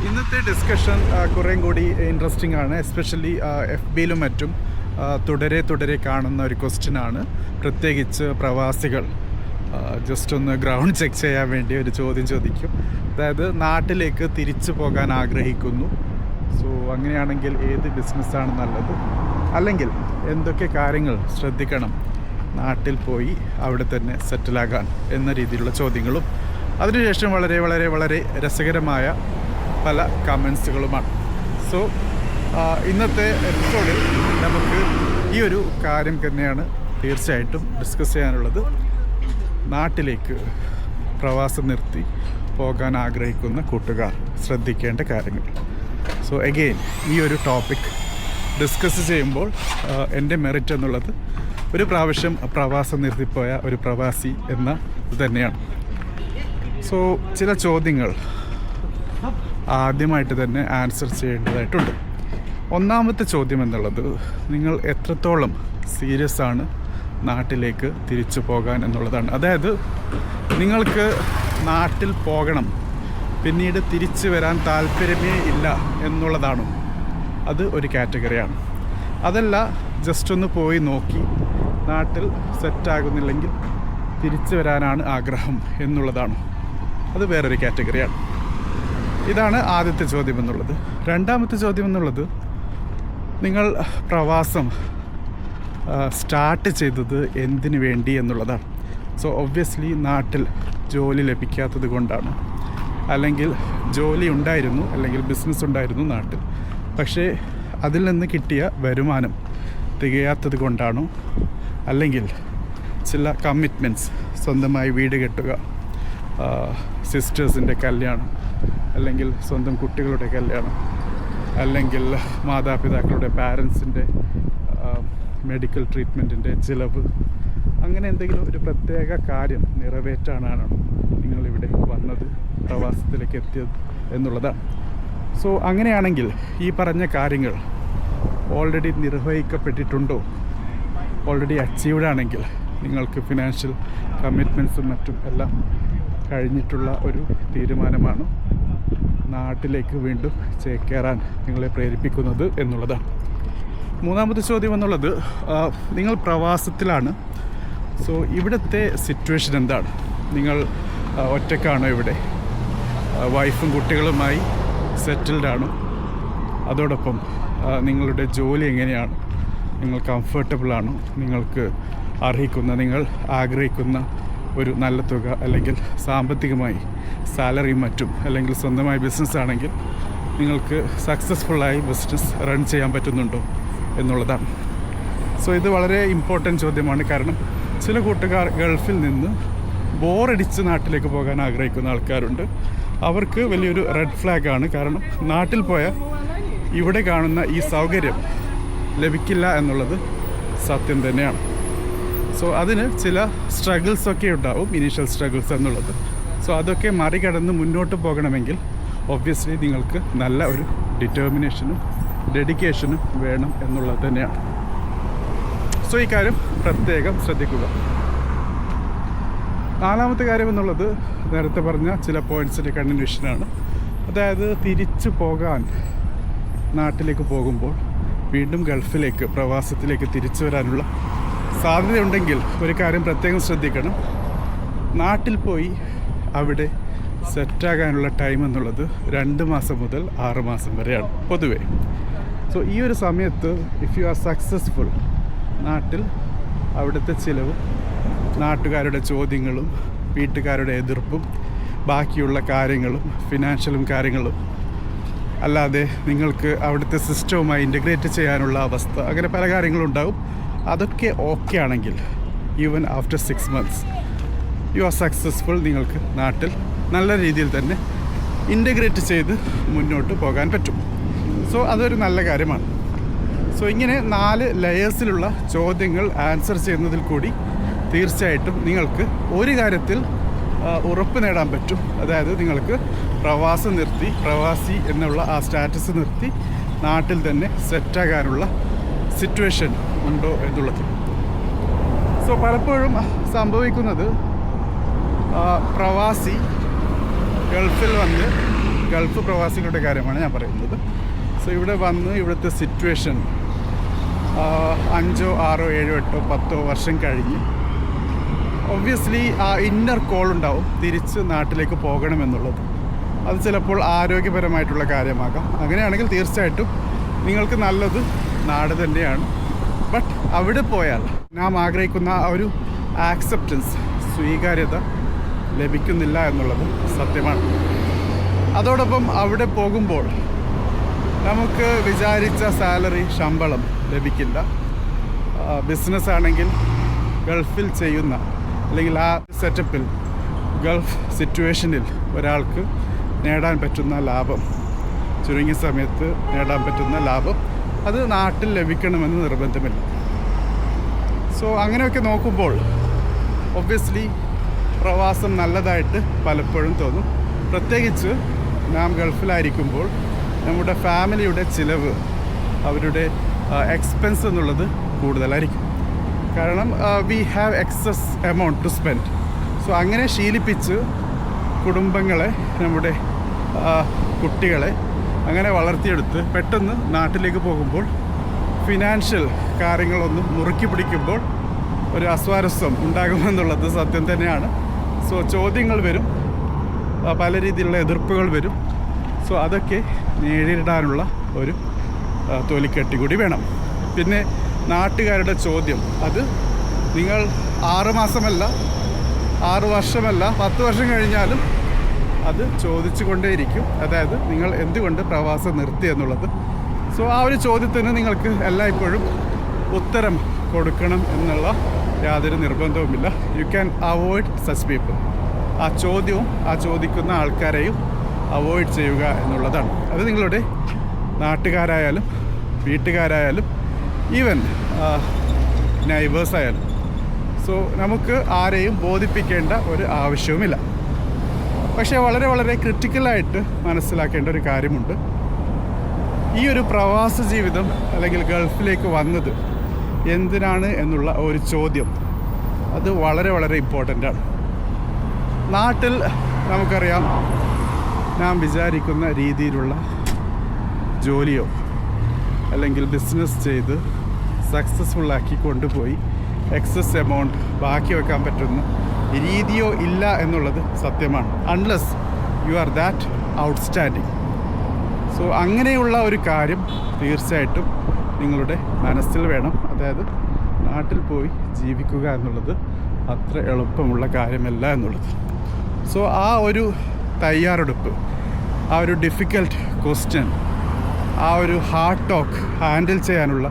ഇന്നത്തെ ഡിസ്കഷൻ കുറേയും കൂടി ഇൻട്രസ്റ്റിംഗ് ആണ്. എസ്പെഷ്യലി എഫ് ബിയിലും മറ്റും തുടരെ കാണുന്ന ഒരു ക്വസ്റ്റ്യനാണ്. പ്രത്യേകിച്ച് പ്രവാസികൾ ജസ്റ്റ് ഒന്ന് ഗ്രൗണ്ട് ചെക്ക് ചെയ്യാൻ വേണ്ടി ഒരു ചോദ്യം ചോദിക്കും. അതായത് നാട്ടിലേക്ക് തിരിച്ചു പോകാൻ ആഗ്രഹിക്കുന്നു. സോ അങ്ങനെയാണെങ്കിൽ ഏത് ബിസിനസ്സാണ് നല്ലത്, അല്ലെങ്കിൽ എന്തൊക്കെ കാര്യങ്ങൾ ശ്രദ്ധിക്കണം നാട്ടിൽ പോയി അവിടെ തന്നെ സെറ്റിലാകാൻ എന്ന രീതിയിലുള്ള ചോദ്യങ്ങളും അതിനുശേഷം വളരെ രസകരമായ പല കമൻസുകളുമാണ്. സോ ഇന്നത്തെ എപ്പിസോഡിൽ നമുക്ക് ഈ ഒരു കാര്യം തന്നെയാണ് തീർച്ചയായിട്ടും ഡിസ്കസ് ചെയ്യാനുള്ളത്. നാട്ടിലേക്ക് പ്രവാസം നിർത്തി പോകാൻ ആഗ്രഹിക്കുന്ന കൂട്ടുകാർ ശ്രദ്ധിക്കേണ്ട കാര്യങ്ങൾ. സോ അഗെയിൻ ഈ ഒരു ടോപ്പിക് ഡിസ്കസ് ചെയ്യുമ്പോൾ എൻ്റെ മെറിറ്റ് എന്നുള്ളത് ഒരു പ്രാവശ്യം പ്രവാസം നിർത്തിപ്പോയ ഒരു പ്രവാസി എന്ന ഇത് തന്നെയാണ്. സോ ചില ചോദ്യങ്ങൾ ആദ്യമായിട്ട് തന്നെ ആൻസർ ചെയ്യേണ്ടതായിട്ടുണ്ട്. ഒന്നാമത്തെ ചോദ്യം എന്നുള്ളത്, നിങ്ങൾ എത്രത്തോളം സീരിയസ് ആണ് നാട്ടിലേക്ക് തിരിച്ചു പോകാൻ എന്നുള്ളതാണ്. അതായത് നിങ്ങൾക്ക് നാട്ടിൽ പോകണം, പിന്നീട് തിരിച്ചു വരാൻ താല്പര്യമേ ഇല്ല എന്നുള്ളതാണോ? അത് ഒരു കാറ്റഗറിയാണ്. അതല്ല, ജസ്റ്റ് ഒന്ന് പോയി നോക്കി നാട്ടിൽ സെറ്റാകുന്നില്ലെങ്കിൽ തിരിച്ചു വരാനാണ് ആഗ്രഹം എന്നുള്ളതാണോ? അത് വേറൊരു കാറ്റഗറിയാണ്. ഇതാണ് ആദ്യത്തെ ചോദ്യം എന്നുള്ളത്. രണ്ടാമത്തെ ചോദ്യം എന്നുള്ളത്, നിങ്ങൾ പ്രവാസം സ്റ്റാർട്ട് ചെയ്തത് എന്തിനു വേണ്ടി എന്നുള്ളതാണ്. സോ ഒബ്വിയസ്ലി നാട്ടിൽ ജോലി ലഭിക്കാത്തത് കൊണ്ടാണ്, അല്ലെങ്കിൽ ജോലി ഉണ്ടായിരുന്നു, അല്ലെങ്കിൽ ബിസിനസ് ഉണ്ടായിരുന്നു നാട്ടിൽ, പക്ഷേ അതിൽ നിന്ന് കിട്ടിയ വരുമാനം തികയാത്തത് കൊണ്ടാണോ, അല്ലെങ്കിൽ ചില കമ്മിറ്റ്മെൻറ്റ്സ്, സ്വന്തമായി വീട് കെട്ടുക, സിസ്റ്റേഴ്സിൻ്റെ കല്യാണം, അല്ലെങ്കിൽ സ്വന്തം കുട്ടികളുടെ കല്യാണം, അല്ലെങ്കിൽ മാതാപിതാക്കളുടെ പാരൻസിൻ്റെ മെഡിക്കൽ ട്രീറ്റ്മെൻറ്റിൻ്റെ ചിലവ്, അങ്ങനെ എന്തെങ്കിലും ഒരു പ്രത്യേക കാര്യം നിറവേറ്റാനാണോ നിങ്ങളിവിടെ വന്നത്, പ്രവാസത്തിലേക്ക് എത്തിയത് എന്നുള്ളതാണ്. സോ അങ്ങനെയാണെങ്കിൽ ഈ പറഞ്ഞ കാര്യങ്ങൾ ഓൾറെഡി നിർവഹിക്കപ്പെട്ടിട്ടുണ്ടോ? ഓൾറെഡി അച്ചീവ്ഡ് ആണെങ്കിൽ, നിങ്ങൾക്ക് ഫിനാൻഷ്യൽ കമ്മിറ്റ്മെൻറ്റ്സും മറ്റും എല്ലാം കഴിഞ്ഞിട്ടുള്ള ഒരു തീരുമാനമാണ് നാട്ടിലേക്ക് വീണ്ടും ചേക്കേറാൻ നിങ്ങളെ പ്രേരിപ്പിക്കുന്നത് എന്നുള്ളതാണ്. മൂന്നാമത്തെ ചോദ്യം എന്നുള്ളത്, നിങ്ങൾ പ്രവാസത്തിലാണ്. സോ ഇവിടുത്തെ സിറ്റുവേഷൻ എന്താണ്? നിങ്ങൾ ഒറ്റക്കാണോ ഇവിടെ? വൈഫും കുട്ടികളുമായി സെറ്റിൽഡ് ആണോ? അതോടൊപ്പം നിങ്ങളുടെ ജോലി എങ്ങനെയാണ്? നിങ്ങൾ കംഫർട്ടബിളാണോ? നിങ്ങൾക്ക് അർഹിക്കുന്ന, നിങ്ങൾ ആഗ്രഹിക്കുന്ന ഒരു നല്ല തുക, അല്ലെങ്കിൽ സാമ്പത്തികമായി സാലറിയും മറ്റും, അല്ലെങ്കിൽ സ്വന്തമായി ബിസിനസ് ആണെങ്കിൽ നിങ്ങൾക്ക് സക്സസ്ഫുള്ളായി ബിസിനസ് റൺ ചെയ്യാൻ പറ്റുന്നുണ്ടോ എന്നുള്ളതാണ്. സോ ഇത് വളരെ ഇമ്പോർട്ടൻറ്റ് ചോദ്യമാണ്. കാരണം ചില കൂട്ടുകാർ ഗൾഫിൽ നിന്ന് ബോറടിച്ച് നാട്ടിലേക്ക് പോകാൻ ആഗ്രഹിക്കുന്ന ആൾക്കാരുണ്ട്. അവർക്ക് വലിയൊരു റെഡ് ഫ്ലാഗാണ്. കാരണം നാട്ടിൽ പോയാൽ ഇവിടെ കാണുന്ന ഈ സൗകര്യം ലഭിക്കില്ല എന്നുള്ളത് സത്യം തന്നെയാണ്. സോ അതിന് ചില സ്ട്രഗിൾസൊക്കെ ഉണ്ടാവും, ഇനീഷ്യൽ സ്ട്രഗിൾസ് എന്നുള്ളത്. സോ അതൊക്കെ മറികടന്ന് മുന്നോട്ട് പോകണമെങ്കിൽ ഒബ്വിയസ്ലി നിങ്ങൾക്ക് നല്ല ഒരു ഡിറ്റർമിനേഷനും ഡെഡിക്കേഷനും വേണം എന്നുള്ളത് തന്നെയാണ്. സോ ഈ കാര്യം പ്രത്യേകം ശ്രദ്ധിക്കുക. നാലാമത്തെ കാര്യം എന്നുള്ളത്, നേരത്തെ പറഞ്ഞ ചില പോയിൻറ്റ്സിൻ്റെ കണ്ടിന്യൂഷനാണ്. അതായത് തിരിച്ചു പോകാൻ നാട്ടിലേക്ക് പോകുമ്പോൾ വീണ്ടും ഗൾഫിലേക്ക്, പ്രവാസത്തിലേക്ക് തിരിച്ചു വരാനുള്ള സാധ്യതയുണ്ടെങ്കിൽ ഒരു കാര്യം പ്രത്യേകം ശ്രദ്ധിക്കണം. നാട്ടിൽ പോയി അവിടെ സെറ്റാകാനുള്ള ടൈം എന്നുള്ളത് 2 മാസം മുതൽ 6 മാസം വരെയാണ് പൊതുവേ. സോ ഈ ഒരു സമയത്ത് ഇഫ് യു ആർ സക്സസ്ഫുൾ, നാട്ടിൽ അവിടുത്തെ ചിലവും നാട്ടുകാരുടെ ചോദ്യങ്ങളും വീട്ടുകാരുടെ എതിർപ്പും ബാക്കിയുള്ള കാര്യങ്ങളും ഫിനാൻഷ്യലും കാര്യങ്ങളും അല്ലാതെ നിങ്ങൾക്ക് അവിടുത്തെ സിസ്റ്റവുമായി ഇൻ്റഗ്രേറ്റ് ചെയ്യാനുള്ള അവസ്ഥ, അങ്ങനെ പല കാര്യങ്ങളും ഉണ്ടാവും. അതൊക്കെ ഓക്കെ ആണെങ്കിൽ even after 6 months you are successful. നിങ്ങൾക്ക് നാട്ടിൽ നല്ല രീതിയിൽ തന്നെ ഇൻ്റഗ്രേറ്റ് ചെയ്ത് മുന്നോട്ട് പോകാൻ പറ്റും. സോ അതൊരു നല്ല കാര്യമാണ്. സോ ഇങ്ങനെ 4 ലെയേഴ്സിലുള്ള ചോദ്യങ്ങൾ ആൻസർ ചെയ്യുന്നതിൽ കൂടി തീർച്ചയായിട്ടും നിങ്ങൾക്ക് ഒരു കാര്യത്തിൽ ഉറപ്പ് നേടാൻ പറ്റും. അതായത് നിങ്ങൾക്ക് പ്രവാസം നിർത്തി, പ്രവാസി എന്നുള്ള ആ സ്റ്റാറ്റസ് നിർത്തി നാട്ടിൽ തന്നെ സെറ്റാകാനുള്ള സിറ്റുവേഷൻ ഉണ്ടോ എന്നുള്ളത്. സോ പലപ്പോഴും സംഭവിക്കുന്നത്, പ്രവാസി ഗൾഫിൽ വന്ന് ഗൾഫ് പ്രവാസികളുടെ കാര്യമാണ് ഞാൻ പറയുന്നത്. സോ ഇവിടെ വന്ന് ഇവിടുത്തെ സിറ്റുവേഷൻ 5, 6, 7, 8, 10 വർഷം കഴിഞ്ഞ് ഒബ്വിയസ്ലി ആ ഇന്നർ കോൾ ഉണ്ടാവും തിരിച്ച് നാട്ടിലേക്ക് പോകണമെന്നുള്ളത്. അത് ചിലപ്പോൾ ആരോഗ്യപരമായിട്ടുള്ള കാര്യമാകാം. അങ്ങനെയാണെങ്കിൽ തീർച്ചയായിട്ടും നിങ്ങൾക്ക് നല്ലത് നാട് തന്നെയാണ്. ബട്ട് അവിടെ പോയാൽ നാം ആഗ്രഹിക്കുന്ന ആ ഒരു ആക്സെപ്റ്റൻസ്, സ്വീകാര്യത ലഭിക്കുന്നില്ല എന്നുള്ളത് സത്യമാണ്. അതോടൊപ്പം അവിടെ പോകുമ്പോൾ നമുക്ക് വിചാരിച്ച സാലറി, ശമ്പളം ലഭിക്കില്ല. ബിസിനസ് ആണെങ്കിൽ ഗൾഫിൽ ചെയ്യുന്ന അല്ലെങ്കിൽ ആ സെറ്റപ്പിൽ ഗൾഫ് സിറ്റുവേഷനിൽ ഒരാൾക്ക് നേടാൻ പറ്റുന്ന ലാഭം, ചുരുങ്ങിയ സമയത്ത് നേടാൻ പറ്റുന്ന ലാഭം അത് നാട്ടിൽ ലഭിക്കണമെന്ന് നിർബന്ധമില്ല. സോ അങ്ങനെയൊക്കെ നോക്കുമ്പോൾ ഒബ്വിയസ്ലി പ്രവാസം നല്ലതായിട്ട് പലപ്പോഴും തോന്നും. പ്രത്യേകിച്ച് നാം ഗൾഫിലായിരിക്കുമ്പോൾ നമ്മുടെ ഫാമിലിയുടെ ചിലവ്, അവരുടെ എക്സ്പെൻസ് എന്നുള്ളത് കൂടുതലായിരിക്കും. കാരണം we have excess amount to spend. So അങ്ങനെ ശീലിപ്പിച്ച് കുടുംബങ്ങളെ, നമ്മുടെ കുട്ടികളെ അങ്ങനെ വളർത്തിയെടുത്ത് പെട്ടെന്ന് നാട്ടിലേക്ക് പോകുമ്പോൾ ഫിനാൻഷ്യൽ കാര്യങ്ങളൊന്ന് മുറുക്കി പിടിക്കുമ്പോൾ ഒരു അസ്വാരസ്യം ഉണ്ടാകുമെന്നുള്ളത് സത്യം തന്നെയാണ്. സോ ചോദ്യങ്ങൾ വരും, പല രീതിയിലുള്ള എതിർപ്പുകൾ വരും. സോ അതൊക്കെ നേരിടാനുള്ള ഒരു തൊലിക്കെട്ടി കൂടി വേണം. പിന്നെ നാട്ടുകാരുടെ ചോദ്യം, അത് നിങ്ങൾ 6 മാസമല്ല, 6 വർഷമല്ല, 10 വർഷം കഴിഞ്ഞാലും അത് ചോദിച്ചു കൊണ്ടേയിരിക്കും. അതായത് നിങ്ങൾ എന്തുകൊണ്ട് പ്രവാസം നിർത്തി എന്നുള്ളത്. സോ ആ ഒരു ചോദ്യത്തിന് നിങ്ങൾക്ക് എല്ലായ്പ്പോഴും ഉത്തരം കൊടുക്കണം എന്നുള്ള യാതൊരു നിർബന്ധവുമില്ല. You can avoid such people. ആ ചോദ്യവും ആ ചോദിക്കുന്ന ആൾക്കാരെയും അവോയ്ഡ് ചെയ്യുക എന്നുള്ളതാണ്. അത് നിങ്ങളുടെ നാട്ടുകാരായാലും വീട്ടുകാരായാലും ഈവൻ നൈബേഴ്സായാലും. സോ നമുക്ക് ആരെയും ബോധിപ്പിക്കേണ്ട ഒരു ആവശ്യവുമില്ല. പക്ഷേ വളരെ വളരെ ക്രിട്ടിക്കലായിട്ട് മനസ്സിലാക്കേണ്ട ഒരു കാര്യമുണ്ട്. ഈ ഒരു പ്രവാസ ജീവിതം അല്ലെങ്കിൽ ഗൾഫിലേക്ക് വന്നത് എന്തിനാണ് എന്നുള്ള ഒരു ചോദ്യം, അത് വളരെ വളരെ ഇമ്പോർട്ടൻ്റ് ആണ്. നാട്ടിൽ നമുക്കറിയാം, നാം വിചാരിക്കുന്ന രീതിയിലുള്ള ജോലിയോ അല്ലെങ്കിൽ ബിസിനസ് ചെയ്ത് സക്സസ്ഫുള്ളാക്കി കൊണ്ടുപോയി എക്സസ് എമൗണ്ട് ബാക്കി വെക്കാൻ പറ്റുന്ന രീതിയോ ഇല്ല എന്നുള്ളത് സത്യമാണ്. Unless you are that outstanding. So അങ്ങനെയുള്ള ഒരു കാര്യം തീർച്ചയായിട്ടും നിങ്ങളുടെ മനസ്സിൽ വേണം. അതായത് നാട്ടിൽ പോയി ജീവിക്കുക എന്നുള്ളത് അത്ര എളുപ്പമുള്ള കാര്യമല്ല എന്നുള്ളത്. സോ ആ ഒരു തയ്യാറെടുപ്പ്, ആ ഒരു ഡിഫിക്കൽട്ട് ക്വസ്റ്റ്യൻ, ആ ഒരു ഹാർഡ് ടോക്ക് ഹാൻഡിൽ ചെയ്യാനുള്ള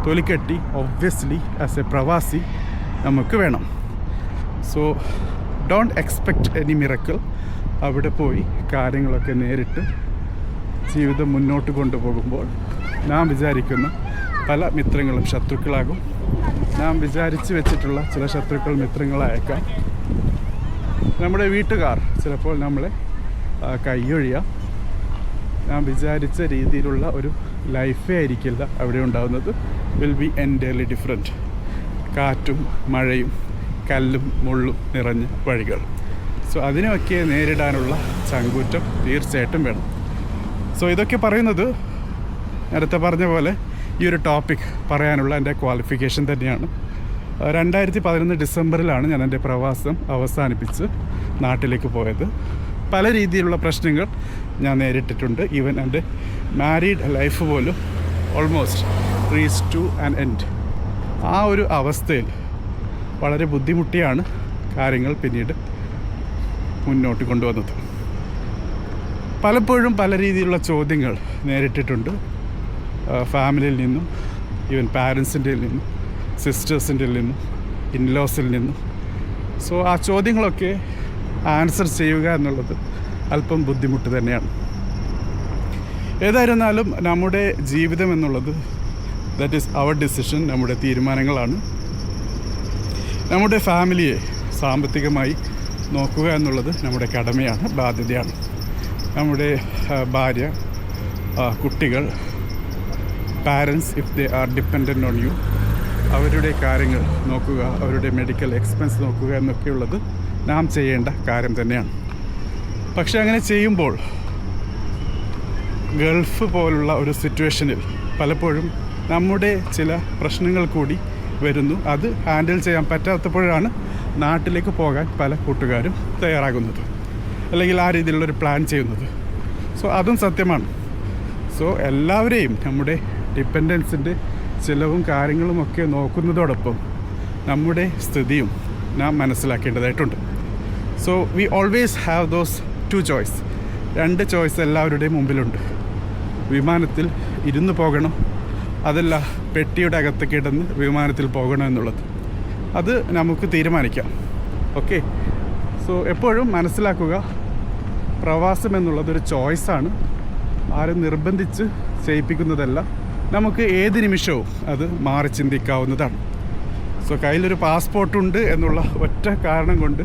തൊലിക്കെട്ടി ഒബ്വിയസ്ലി ആസ് എ പ്രവാസി നമുക്ക് വേണം. So don't expect any miracle. അവിടെ പോയി കാര്യങ്ങളൊക്കെ നേരിട്ട് ജീവിതം മുന്നോട്ട് കൊണ്ടുപോകുമ്പോൾ നാം വിചാരിക്കുന്ന പല മിത്രങ്ങളും ശത്രുക്കളാകും. നാം വിചാരിച്ച് വെച്ചിട്ടുള്ള ചില ശത്രുക്കൾ മിത്രങ്ങളായേക്കാം. നമ്മുടെ വീട്ടുകാർ ചിലപ്പോൾ നമ്മളെ കൈയൊഴിയാം. നാം വിചാരിച്ച രീതിയിലുള്ള ഒരു ലൈഫേ ആയിരിക്കില്ല അവിടെ ഉണ്ടാകുന്നത്. Will be entirely different. കാറ്റും മഴയും കല്ലും മുള്ളും നിറഞ്ഞ വഴികൾ. സോ അതിനെയൊക്കെ നേരിടാനുള്ള ചങ്കൂറ്റം തീർച്ചയായിട്ടും വേണം. സോ ഇതൊക്കെ പറയുന്നത് നേരത്തെ പറഞ്ഞ പോലെ ഈ ഒരു ടോപ്പിക് പറയാനുള്ള എൻ്റെ ക്വാളിഫിക്കേഷൻ തന്നെയാണ്. 2011 ഡിസംബറിലാണ് ഞാൻ എൻ്റെ പ്രവാസം അവസാനിപ്പിച്ച് നാട്ടിലേക്ക് പോയത്. പല രീതിയിലുള്ള പ്രശ്നങ്ങൾ ഞാൻ നേരിട്ടിട്ടുണ്ട്. ഈവൻ എൻ്റെ മാരീഡ് ലൈഫ് പോലും almost reach to an end. ആ ഒരു അവസ്ഥയിൽ വളരെ ബുദ്ധിമുട്ടിയാണ് കാര്യങ്ങൾ പിന്നീട് മുന്നോട്ട് കൊണ്ടുവന്നത്. പലപ്പോഴും പല രീതിയിലുള്ള ചോദ്യങ്ങൾ നേരിട്ടിട്ടുണ്ട്. ഫാമിലിയിൽ നിന്നും, ഈവൻ പാരൻസിൻ്റെ നിന്നും, സിസ്റ്റേഴ്സിൻ്റെ നിന്നും, ഇൻലോസിൽ നിന്നും. സോ ആ ചോദ്യങ്ങളൊക്കെ ആൻസർ ചെയ്യുക എന്നുള്ളത് അല്പം ബുദ്ധിമുട്ട് തന്നെയാണ്. ഏതായിരുന്നാലും നമ്മുടെ ജീവിതം എന്നുള്ളത് ദാറ്റ് ഈസ് അവർ ഡിസിഷൻ, നമ്മുടെ തീരുമാനങ്ങളാണ്. നമ്മുടെ ഫാമിലിയെ സാമ്പത്തികമായി നോക്കുക എന്നുള്ളത് നമ്മുടെ കടമയാണ്, ബാധ്യതയാണ്. നമ്മുടെ ഭാര്യ, കുട്ടികൾ, parents if they are dependent on you, അവരുടെ കാര്യങ്ങൾ നോക്കുക, അവരുടെ മെഡിക്കൽ എക്സ്പെൻസ് നോക്കുക എന്നൊക്കെയുള്ളത് നാം ചെയ്യേണ്ട കാര്യം തന്നെയാണ്. പക്ഷേ അങ്ങനെ ചെയ്യുമ്പോൾ ഗൾഫ് പോലുള്ള ഒരു സിറ്റുവേഷനിൽ പലപ്പോഴും നമ്മുടെ ചില പ്രശ്നങ്ങൾ കൂടി വരുന്നു. അത് ഹാൻഡിൽ ചെയ്യാൻ പറ്റാത്തപ്പോഴാണ് നാട്ടിലേക്ക് പോകാൻ പല കൂട്ടുകാരും തയ്യാറാകുന്നത്, അല്ലെങ്കിൽ ആ രീതിയിലുള്ളൊരു പ്ലാൻ ചെയ്യുന്നത്. സോ അതും സത്യമാണ്. സോ എല്ലാവരെയും നമ്മുടെ ഡിപ്പെൻഡൻസിൻ്റെ ചിലവും കാര്യങ്ങളുമൊക്കെ നോക്കുന്നതോടൊപ്പം നമ്മുടെ സ്ഥിതിയും നാം മനസ്സിലാക്കേണ്ടതായിട്ടുണ്ട്. So we always have those 2 choice. 2 choice എല്ലാവരുടെയും മുമ്പിലുണ്ട്. വിമാനത്തിൽ ഇരുന്ന് പോകണം, അതല്ല പെട്ടിയുടെ അകത്ത് കിടന്ന് വിമാനത്തിൽ പോകണം എന്നുള്ളത്. അത് നമുക്ക് തീരുമാനിക്കാം. ഓക്കെ. സോ എപ്പോഴും മനസ്സിലാക്കുക, പ്രവാസം എന്നുള്ളതൊരു ചോയ്സാണ്. ആരും നിർബന്ധിച്ച് ചെയ്യിപ്പിക്കുന്നതല്ല. നമുക്ക് ഏത് നിമിഷവും അത് മാറി ചിന്തിക്കാവുന്നതാണ്. സോ കയ്യിലൊരു പാസ്പോർട്ടുണ്ട് എന്നുള്ള ഒറ്റ കാരണം കൊണ്ട്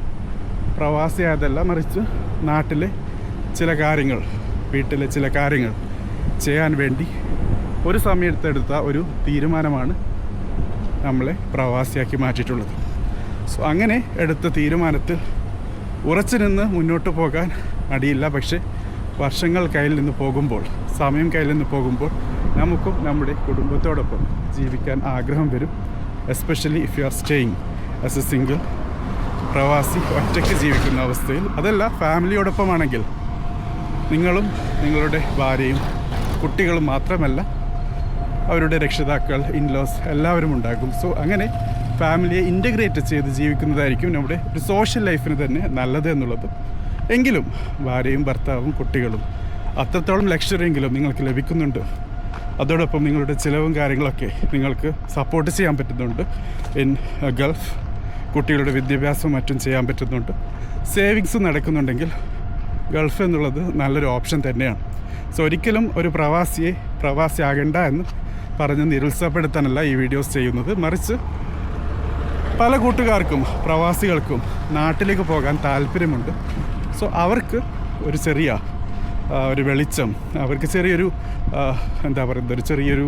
പ്രവാസിയായതല്ല, മറിച്ച് നാട്ടിലെ ചില കാര്യങ്ങൾ, വീട്ടിലെ ചില കാര്യങ്ങൾ ചെയ്യാൻ വേണ്ടി ഒരു സമയത്തെടുത്ത ഒരു തീരുമാനമാണ് നമ്മളെ പ്രവാസിയാക്കി മാറ്റിയിട്ടുള്ളത്. സോ അങ്ങനെ എടുത്ത തീരുമാനത്തിൽ ഉറച്ചു നിന്ന് മുന്നോട്ട് പോകാൻ മടിയില്ല. പക്ഷേ വർഷങ്ങൾ കയ്യിൽ നിന്ന് പോകുമ്പോൾ, സമയം കയ്യിൽ നിന്ന് പോകുമ്പോൾ നമുക്കും നമ്മുടെ കുടുംബത്തോടൊപ്പം ജീവിക്കാൻ ആഗ്രഹം വരും. Especially if you are staying as A single പ്രവാസി, ഒറ്റയ്ക്ക് ജീവിക്കുന്ന അവസ്ഥയിൽ. അതല്ല, ഫാമിലിയോടൊപ്പമാണെങ്കിൽ നിങ്ങളും നിങ്ങളുടെ ഭാര്യയും കുട്ടികളും മാത്രമല്ല, അവരുടെ രക്ഷിതാക്കൾ, ഇൻലോസ് എല്ലാവരും ഉണ്ടാകും. സോ അങ്ങനെ ഫാമിലിയെ ഇൻ്റഗ്രേറ്റ് ചെയ്ത് ജീവിക്കുന്നതായിരിക്കും നമ്മുടെ ഒരു സോഷ്യൽ ലൈഫിന് തന്നെ നല്ലത് എന്നുള്ളത്. എങ്കിലും ഭാര്യയും ഭർത്താവും കുട്ടികളും അത്രത്തോളം ലക്ഷറിയെങ്കിലും നിങ്ങൾക്ക് ലഭിക്കുന്നുണ്ട്. അതോടൊപ്പം നിങ്ങളുടെ ചിലവും കാര്യങ്ങളൊക്കെ നിങ്ങൾക്ക് സപ്പോർട്ട് ചെയ്യാൻ പറ്റുന്നുണ്ട്. ഇൻ ഗൾഫ് കുട്ടികളുടെ വിദ്യാഭ്യാസവും മറ്റും ചെയ്യാൻ പറ്റുന്നുണ്ട്. സേവിങ്സ് നടക്കുന്നുണ്ടെങ്കിൽ ഗൾഫ് എന്നുള്ളത് നല്ലൊരു ഓപ്ഷൻ തന്നെയാണ്. സോ ഒരിക്കലും ഒരു പ്രവാസിയാകണ്ട എന്ന് പറഞ്ഞ് നിരുത്സാഹപ്പെടുത്താനല്ല ഈ വീഡിയോസ് ചെയ്യുന്നത്. മറിച്ച് പല കൂട്ടുകാർക്കും പ്രവാസികൾക്കും നാട്ടിലേക്ക് പോകാൻ താല്പര്യമുണ്ട്. സോ അവർക്ക് ഒരു ചെറിയ ഒരു വെളിച്ചം, അവർക്ക് ചെറിയൊരു എന്താ പറയുന്നത്, ഒരു ചെറിയൊരു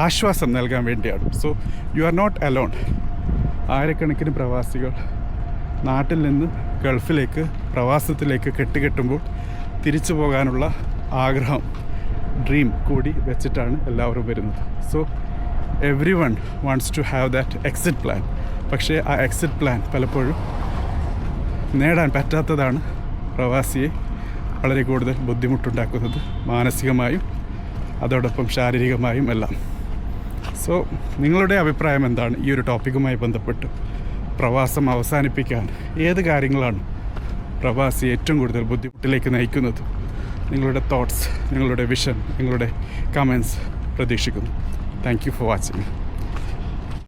ആശ്വാസം നൽകാൻ വേണ്ടിയാണ്. So you are not alone. ആയിരക്കണക്കിന് പ്രവാസികൾ നാട്ടിൽ നിന്ന് ഗൾഫിലേക്ക്, പ്രവാസത്തിലേക്ക് കെട്ടുമ്പോൾ തിരിച്ചു പോകാനുള്ള ആഗ്രഹം, ഡ്രീം കൂടി വെച്ചിട്ടാണ് എല്ലാവരും വരുന്നത്. So everyone wants to have that exit plan. പക്ഷേ ആ എക്സിറ്റ് പ്ലാൻ പലപ്പോഴും നേടാൻ പറ്റാത്തതാണ് പ്രവാസിയെ വളരെ കൂടുതൽ ബുദ്ധിമുട്ടുണ്ടാക്കുന്നത്, മാനസികമായും അതോടൊപ്പം ശാരീരികമായും എല്ലാം. സോ നിങ്ങളുടെ അഭിപ്രായം എന്താണ് ഈ ഒരു ടോപ്പിക്കുമായി ബന്ധപ്പെട്ട്? പ്രവാസം അവസാനിപ്പിക്കാൻ ഏത് കാര്യങ്ങളാണ് പ്രവാസിയെ ഏറ്റവും കൂടുതൽ ബുദ്ധിമുട്ടിലേക്ക് നയിക്കുന്നത്? നിങ്ങളുടെ തോട്ട്സ്, നിങ്ങളുടെ വിഷൻ, നിങ്ങളുടെ കമൻസ് പ്രതീക്ഷിക്കുന്നു. Thank you for watching.